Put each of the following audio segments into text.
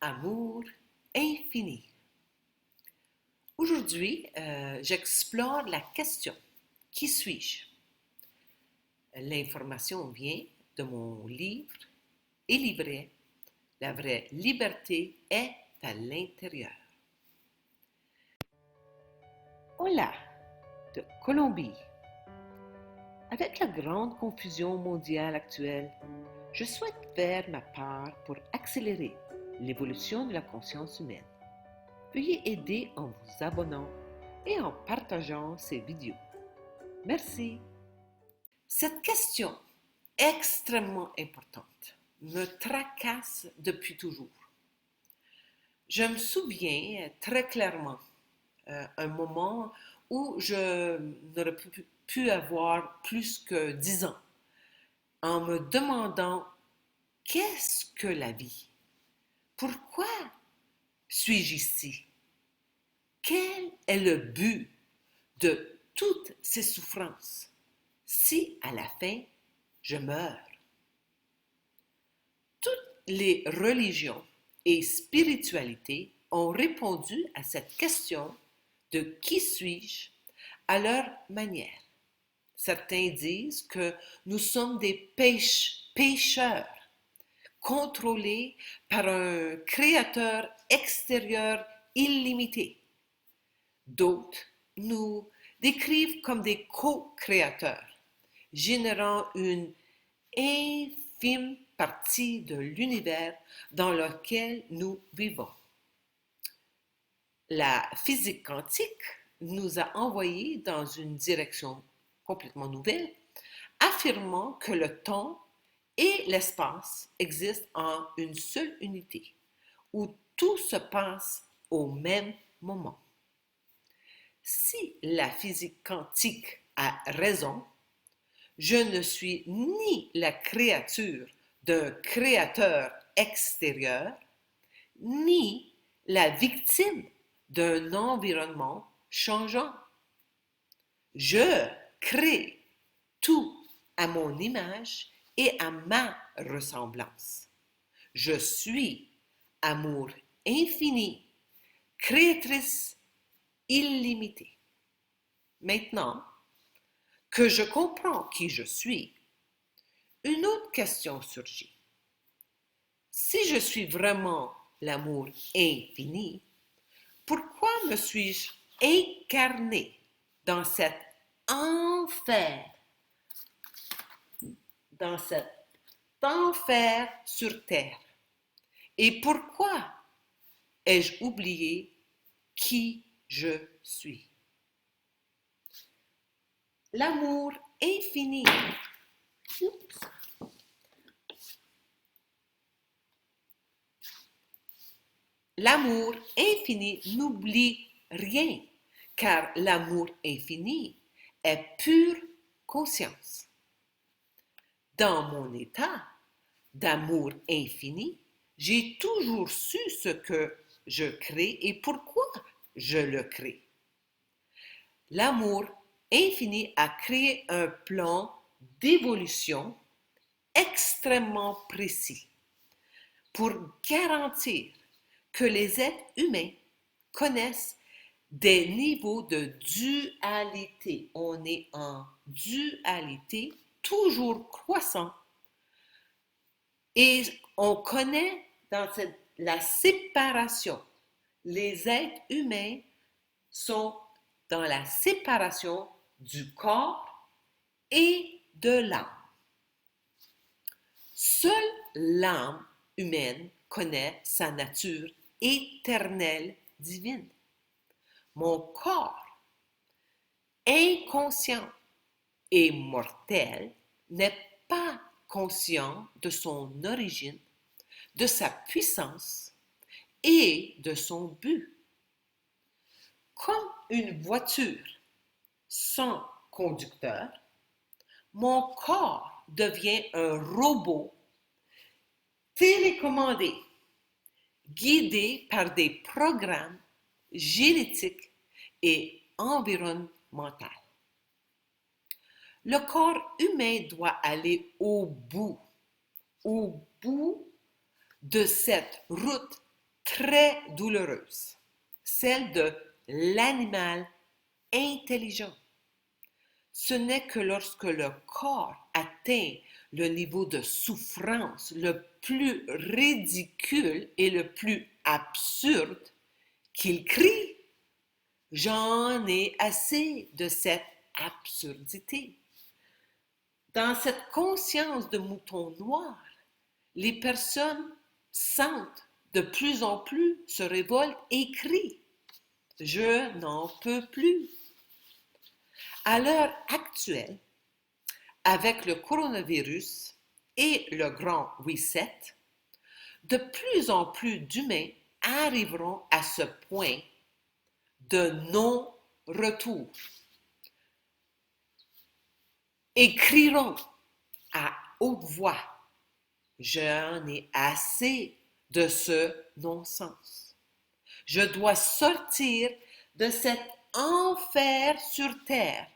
Amour infini. Aujourd'hui, j'explore la question: qui suis-je? L'information vient de mon livre et livret. La vraie liberté est à l'intérieur. Hola, de Colombie. Avec la grande confusion mondiale actuelle, je souhaite faire ma part pour accélérer l'évolution de la conscience humaine. Veuillez aider en vous abonnant et en partageant ces vidéos. Merci. Cette question extrêmement importante me tracasse depuis toujours. Je me souviens très clairement un moment où je n'aurais pu avoir plus que 10 ans en me demandant qu'est-ce que la vie? Pourquoi suis-je ici? Quel est le but de toutes ces souffrances si à la fin je meurs? Toutes les religions et spiritualités ont répondu à cette question de qui suis-je à leur manière. Certains disent que nous sommes des pécheurs contrôlés par un créateur extérieur illimité. D'autres nous décrivent comme des co-créateurs, générant une infime partie de l'univers dans lequel nous vivons. La physique quantique nous a envoyés dans une direction complètement nouvelle, affirmant que le temps et l'espace existent en une seule unité, où tout se passe au même moment. Si la physique quantique a raison, je ne suis ni la créature d'un créateur extérieur, ni la victime d'un environnement changeant. Je crée tout à mon image et à ma ressemblance. Je suis amour infini, créatrice illimitée. Maintenant que je comprends qui je suis, une autre question surgit. Si je suis vraiment l'amour infini, pourquoi me suis-je incarné dans cet enfer, sur terre? Et pourquoi ai-je oublié qui je suis? L'amour infini. L'amour infini n'oublie rien, car l'amour infini est pure conscience. Dans mon état d'amour infini, j'ai toujours su ce que je crée et pourquoi je le crée. L'amour infini a créé un plan d'évolution extrêmement précis pour garantir que les êtres humains connaissent des niveaux de dualité. On est en dualité toujours croissant. Et on connaît la séparation. Les êtres humains sont dans la séparation du corps et de l'âme. Seule l'âme humaine connaît sa nature éternelle divine. Mon corps, inconscient et mortel, n'est pas conscient de son origine, de sa puissance et de son but. Comme une voiture sans conducteur, mon corps devient un robot télécommandé, guidé par des programmes génétiques et environnementaux. Le corps humain doit aller au bout de cette route très douloureuse, celle de l'animal intelligent. Ce n'est que lorsque le corps atteint le niveau de souffrance le plus ridicule et le plus absurde qu'il crie « J'en ai assez de cette absurdité ». Dans cette conscience de mouton noir, les personnes sentent de plus en plus se révoltent et crient « Je n'en peux plus ». À l'heure actuelle, avec le coronavirus et le grand reset, de plus en plus d'humains arriveront à ce point de non-retour et crieront à haute voix « J'en ai assez de ce non-sens. Je dois sortir de cet enfer sur terre,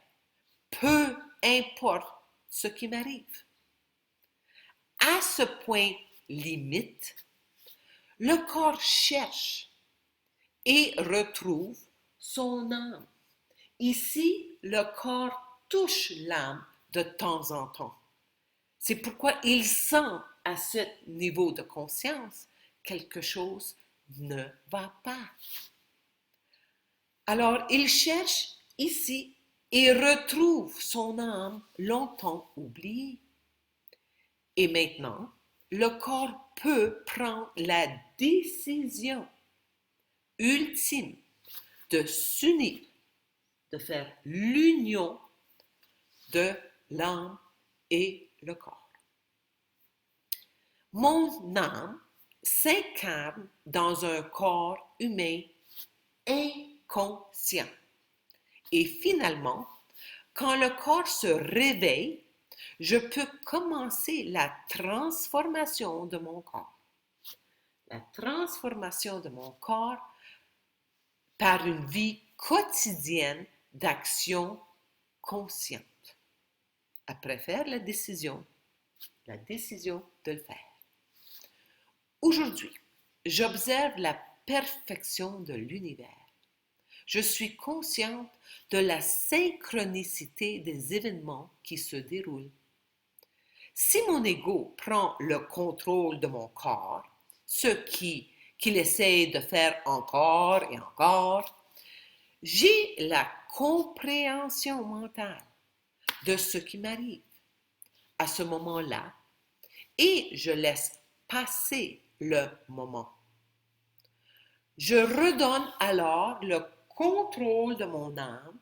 peu importe ce qui m'arrive. » À ce point limite, le corps cherche et retrouve son âme. Ici, le corps touche l'âme de temps en temps. C'est pourquoi il sent à ce niveau de conscience quelque chose ne va pas. Alors, il cherche ici et retrouve son âme longtemps oubliée. Et maintenant, le corps peut prendre la décision ultime de s'unir, de faire l'union de l'âme et le corps. Mon âme s'incarne dans un corps humain inconscient. Et finalement, quand le corps se réveille, je peux commencer la transformation de mon corps. La transformation de mon corps par une vie quotidienne d'action consciente. Après faire la décision de le faire. Aujourd'hui, j'observe la perfection de l'univers. Je suis consciente de la synchronicité des événements qui se déroulent. Si mon ego prend le contrôle de mon corps, ce qu'il essaie de faire encore et encore, j'ai la compréhension mentale de ce qui m'arrive à ce moment-là et je laisse passer le moment. Je redonne alors le contrôle de mon âme,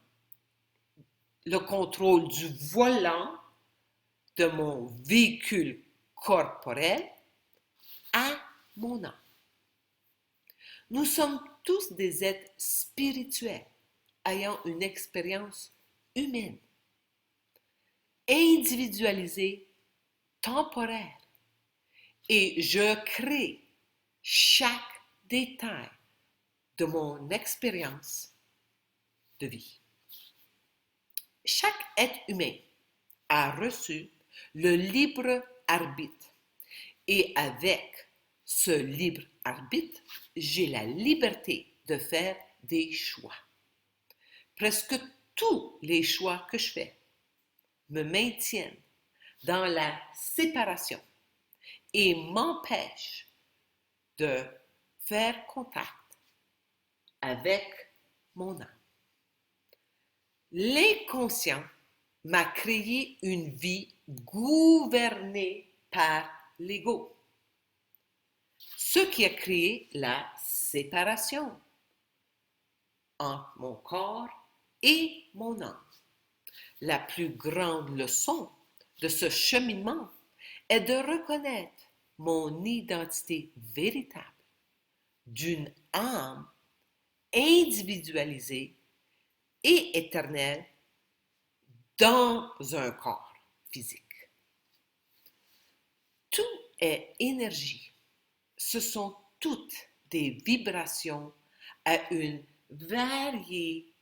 le contrôle du volant de mon véhicule corporel à mon âme. Nous sommes tous des êtres spirituels ayant une expérience humaine, individualisée, temporaire, et je crée chaque détail de mon expérience de vie. Chaque être humain a reçu le libre arbitre et avec ce libre arbitre, j'ai la liberté de faire des choix. Presque tous les choix que je fais me maintiennent dans la séparation et m'empêchent de faire contact avec mon âme. L'inconscient m'a créé une vie gouvernée par l'ego, ce qui a créé la séparation entre mon corps et mon âme. La plus grande leçon de ce cheminement est de reconnaître mon identité véritable d'une âme individualisée et éternelle dans un corps physique. Tout est énergie. Ce sont toutes des vibrations à une variété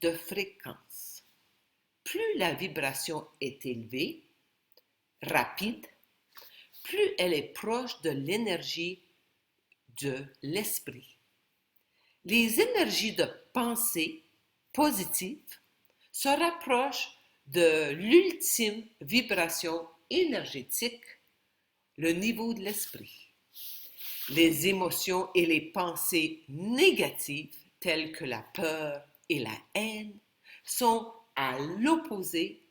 de fréquences. Plus la vibration est élevée, rapide, plus elle est proche de l'énergie de l'esprit. Les énergies de pensée positive se rapprochent de l'ultime vibration énergétique, le niveau de l'esprit. Les émotions et les pensées négatives, telles que la peur et la haine, sont à l'opposé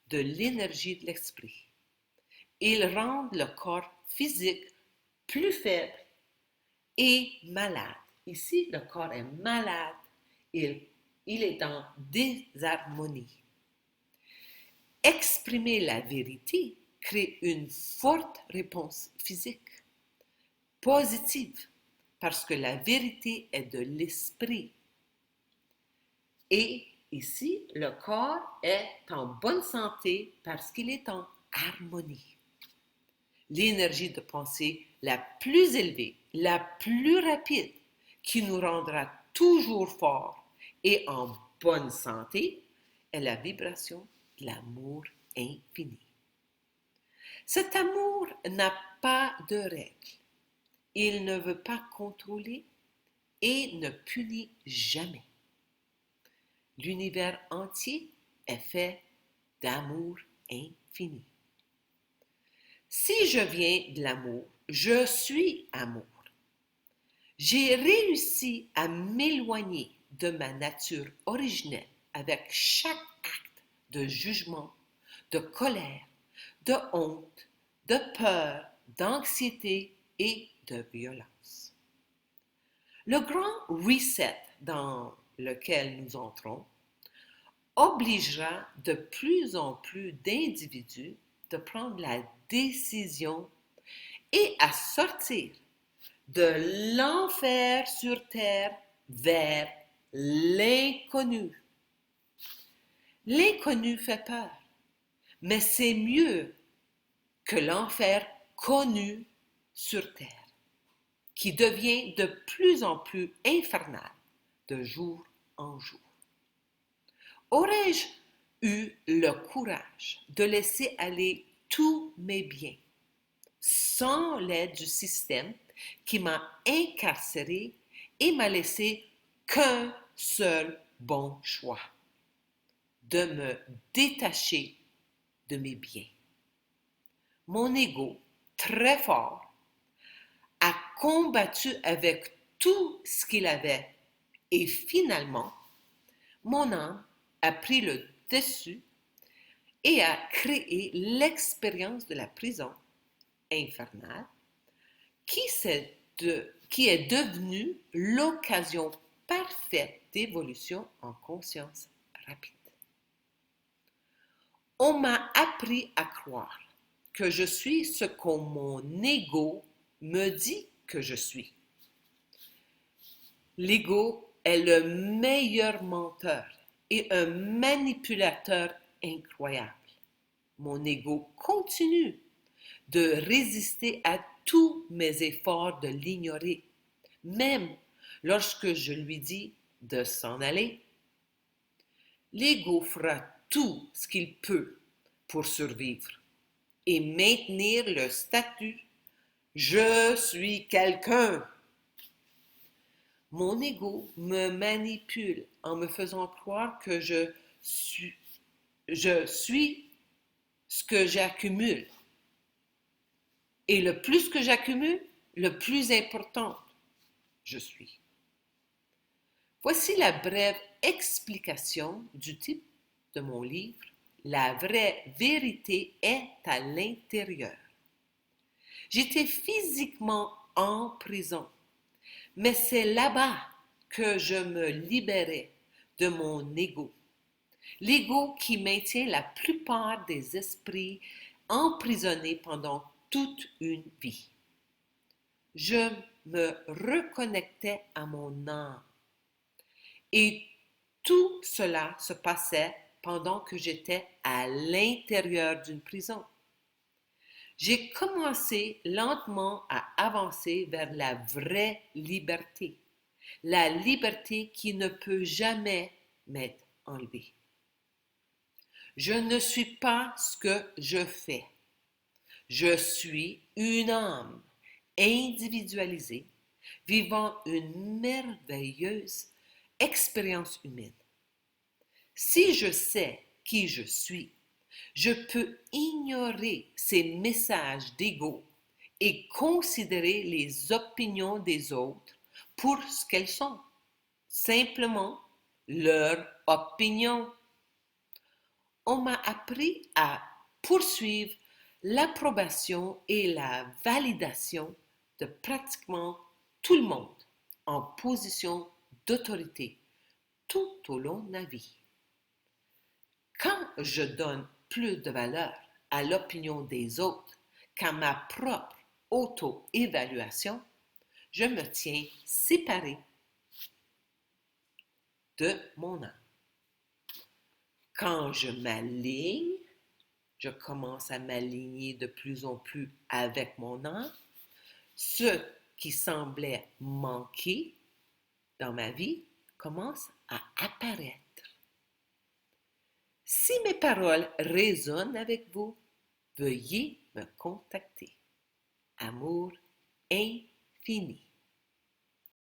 de l'énergie de l'esprit. Ils rendent le corps physique plus faible et malade. Ici, le corps est malade, il est en désharmonie. Exprimer la vérité crée une forte réponse physique, positive, parce que la vérité est de l'esprit. Et ici, le corps est en bonne santé parce qu'il est en harmonie. L'énergie de pensée la plus élevée, la plus rapide, qui nous rendra toujours forts et en bonne santé, est la vibration de l'amour infini. Cet amour n'a pas de règles. Il ne veut pas contrôler et ne punit jamais. L'univers entier est fait d'amour infini. Si je viens de l'amour, je suis amour. J'ai réussi à m'éloigner de ma nature originelle avec chaque acte de jugement, de colère, de honte, de peur, d'anxiété et de violence. Le grand reset dans lequel nous entrons obligera de plus en plus d'individus de prendre la décision et à sortir de l'enfer sur terre vers l'inconnu. L'inconnu fait peur, mais c'est mieux que l'enfer connu sur terre, qui devient de plus en plus infernal de jour en jour. Aurais-je eu le courage de laisser aller tous mes biens sans l'aide du système qui m'a incarcéré et m'a laissé qu'un seul bon choix, de me détacher de mes biens. Mon ego, très fort, a combattu avec tout ce qu'il avait et finalement, mon âme a pris le dessus et a créé l'expérience de la prison infernale qui est devenue l'occasion parfaite d'évolution en conscience rapide. On m'a appris à croire que je suis ce que mon ego me dit que je suis. L'ego est le meilleur menteur et un manipulateur incroyable. Mon ego continue de résister à tous mes efforts de l'ignorer, même lorsque je lui dis de s'en aller. L'ego fera tout ce qu'il peut pour survivre et maintenir le statut « je suis quelqu'un ». Mon ego me manipule en me faisant croire que je suis ce que j'accumule. Et le plus que j'accumule, le plus important je suis. Voici la brève explication du titre de mon livre « La vraie vérité est à l'intérieur ». J'étais physiquement en prison, mais c'est là-bas que je me libérais de mon ego. L'ego qui maintient la plupart des esprits emprisonnés pendant toute une vie. Je me reconnectais à mon âme. Et tout cela se passait pendant que j'étais à l'intérieur d'une prison. J'ai commencé lentement à avancer vers la vraie liberté, la liberté qui ne peut jamais m'être enlevée. Je ne suis pas ce que je fais. Je suis une âme individualisée vivant une merveilleuse expérience humaine. Si je sais qui je suis, je peux ignorer ces messages d'ego et considérer les opinions des autres pour ce qu'elles sont, simplement leur opinion. On m'a appris à poursuivre l'approbation et la validation de pratiquement tout le monde en position d'autorité tout au long de la vie. Quand je donne plus de valeur à l'opinion des autres qu'à ma propre auto-évaluation, je me tiens séparé de mon âme. Quand je m'aligne, je commence à m'aligner de plus en plus avec mon âme. Ce qui semblait manquer dans ma vie commence à apparaître. Si mes paroles résonnent avec vous, veuillez me contacter. Amour infini.